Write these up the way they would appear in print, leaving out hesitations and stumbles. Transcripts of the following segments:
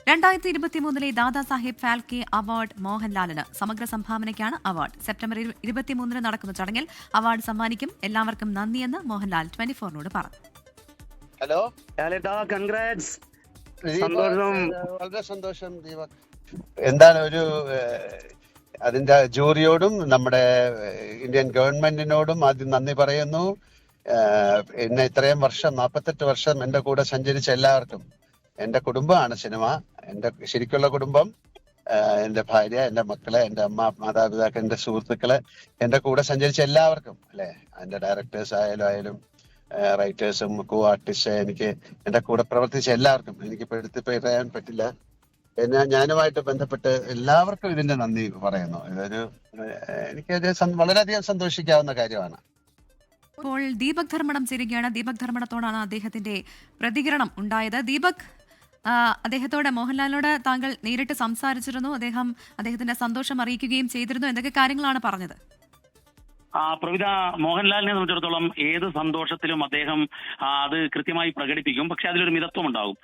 2023 Dadasaheb Phalke award മോഹൻലാലിന്. സമഗ്ര സംഭാവനയ്ക്കാണ് award. September 23 നടക്കുന്ന ചടങ്ങിൽ അവാർഡ് സമ്മാനിക്കും. എല്ലാവർക്കും നന്ദിയെന്ന് മോഹൻലാൽ 24നോട് പറഞ്ഞു. Hello, congrats. വളരെ സന്തോഷം ദീപക്. എന്താണ് ഒരു അതിന്റെ ജൂറിയോടും നമ്മുടെ ഇന്ത്യൻ ഗവൺമെന്റിനോടും ആദ്യം നന്ദി പറയുന്നു. എന്നെ ഇത്രയും വർഷം 48 വർഷം എന്റെ കൂടെ സഞ്ചരിച്ച എല്ലാവർക്കും. എന്റെ കുടുംബമാണ് സിനിമ, എന്റെ ശരിക്കുള്ള കുടുംബം. എന്റെ ഭാര്യ, എന്റെ മക്കളെ, എന്റെ അമ്മ, മാതാപിതാക്കൾ, എന്റെ സുഹൃത്തുക്കളെ, എന്റെ കൂടെ സഞ്ചരിച്ച എല്ലാവർക്കും അല്ലെ, എന്റെ ഡയറക്ടേഴ്സ് ആയാലും റൈറ്റേഴ്സും കോ ആർട്ടിസ്റ്റ്, എനിക്ക് എന്റെ കൂടെ പ്രവർത്തിച്ച എല്ലാവർക്കും എനിക്കിപ്പോ എടുത്ത് പറയാൻ പറ്റില്ല. ഞാനുമായിട്ട് ബന്ധപ്പെട്ട് എല്ലാവർക്കും ഇതിന്റെ നന്ദി പറയുന്നു. ഇതൊരു എനിക്കൊരു വളരെയധികം സന്തോഷിക്കാവുന്ന കാര്യമാണ്. ഇപ്പോൾ ദീപക് ധർമ്മടം ചേരുകയാണ്. ദീപക് ധർമ്മടത്തോടാണ് അദ്ദേഹത്തിന്റെ പ്രതികരണം ഉണ്ടായത്. ദീപക്, അദ്ദേഹത്തോട്, മോഹൻലാലിനോട് താങ്കൾ നേരിട്ട് സംസാരിച്ചിരുന്നു. അദ്ദേഹത്തിന്റെ സന്തോഷം അറിയിക്കുകയും ചെയ്തിരുന്നു. എന്തൊക്കെ കാര്യങ്ങളാണ് പറഞ്ഞത്? പ്രവിത, മോഹൻലാലിനെ സംബന്ധിച്ചിടത്തോളം ഏത് സന്തോഷത്തിലും അദ്ദേഹം അത് കൃത്യമായി പ്രകടിപ്പിക്കും. പക്ഷെ അതിലൊരു മിതത്വം ഉണ്ടാകും.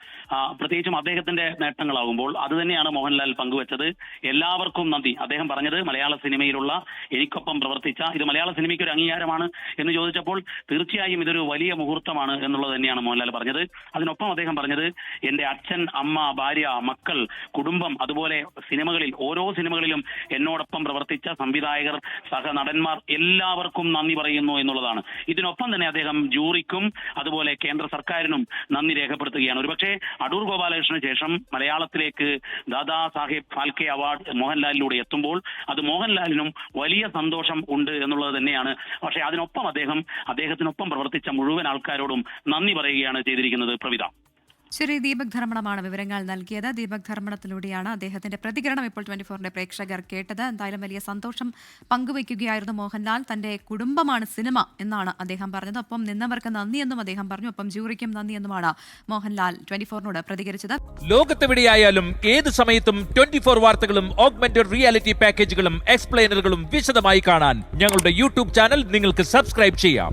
പ്രത്യേകിച്ചും അദ്ദേഹത്തിന്റെ നേട്ടങ്ങളാകുമ്പോൾ അത് തന്നെയാണ് മോഹൻലാൽ പങ്കുവച്ചത്. എല്ലാവർക്കും നന്ദി. അദ്ദേഹം പറഞ്ഞത് മലയാള സിനിമയിലുള്ള എനിക്കൊപ്പം പ്രവർത്തിച്ച, ഇത് മലയാള സിനിമയ്ക്ക് ഒരു അംഗീകാരമാണ് എന്ന് ചോദിച്ചപ്പോൾ തീർച്ചയായും ഇതൊരു വലിയ മുഹൂർത്തമാണ് എന്നുള്ളത് തന്നെയാണ് മോഹൻലാൽ പറഞ്ഞത്. അതിനൊപ്പം അദ്ദേഹം പറഞ്ഞത് എന്റെ അച്ഛൻ, അമ്മ, ഭാര്യ, മക്കൾ, കുടുംബം, അതുപോലെ സിനിമകളിൽ ഓരോ സിനിമകളിലും എന്നോടൊപ്പം പ്രവർത്തിച്ച സംവിധായകർ, സഹനടന്മാർ എല്ലാവർക്കും നന്ദി പറയുന്നു എന്നുള്ളതാണ്. ഇതിനൊപ്പം തന്നെ അദ്ദേഹം ജൂറിക്കും അതുപോലെ കേന്ദ്ര സർക്കാരിനും നന്ദി രേഖപ്പെടുത്തുകയാണ്. ഒരുപക്ഷെ അടൂർ ഗോപാലകൃഷ്ണന് ശേഷം മലയാളത്തിലേക്ക് ദാദാ സാഹിബ് ഫാൽക്കെ അവാർഡ് മോഹൻലാലിലൂടെ എത്തുമ്പോൾ അത് മോഹൻലാലിനും വലിയ സന്തോഷം ഉണ്ട് എന്നുള്ളത് തന്നെയാണ്. പക്ഷേ അതിനൊപ്പം അദ്ദേഹത്തിനൊപ്പം പ്രവർത്തിച്ച മുഴുവൻ ആൾക്കാരോടും നന്ദി പറയുകയാണ് ചെയ്തിരിക്കുന്നത്. പ്രവിത. ശരി, ദീപക് ധർമ്മടമാണ് വിവരങ്ങൾ നൽകിയത്. ദീപക് ധർമ്മടത്തിലൂടെയാണ് അദ്ദേഹത്തിന്റെ പ്രതികരണം ഇപ്പോൾ 24ന്റെ പ്രേക്ഷകർ കേട്ടത്. എന്തായാലും വലിയ സന്തോഷം പങ്കുവയ്ക്കുകയായിരുന്നു മോഹൻലാൽ. തന്റെ കുടുംബമാണ് സിനിമ എന്നാണ് അദ്ദേഹം പറഞ്ഞത്. ഒപ്പം നിന്നവർക്ക് നന്ദിയെന്നും അദ്ദേഹം പറഞ്ഞു. ഒപ്പം ജൂറിക്കും നന്ദിയെന്നുമാണ് മോഹൻലാൽ 24നോട് പ്രതികരിച്ചത്. ലോകത്തെവിടെയായാലും ഏത് സമയത്തും 24 വാർത്തകളും ഓഗ്മെന്റഡ് റിയാലിറ്റി പാക്കേജുകളും എക്സ്പ്ലെയിനറുകളും വിശദമായി കാണാൻ ഞങ്ങളുടെ യൂട്യൂബ് ചാനൽ നിങ്ങൾക്ക് സബ്സ്ക്രൈബ് ചെയ്യാം.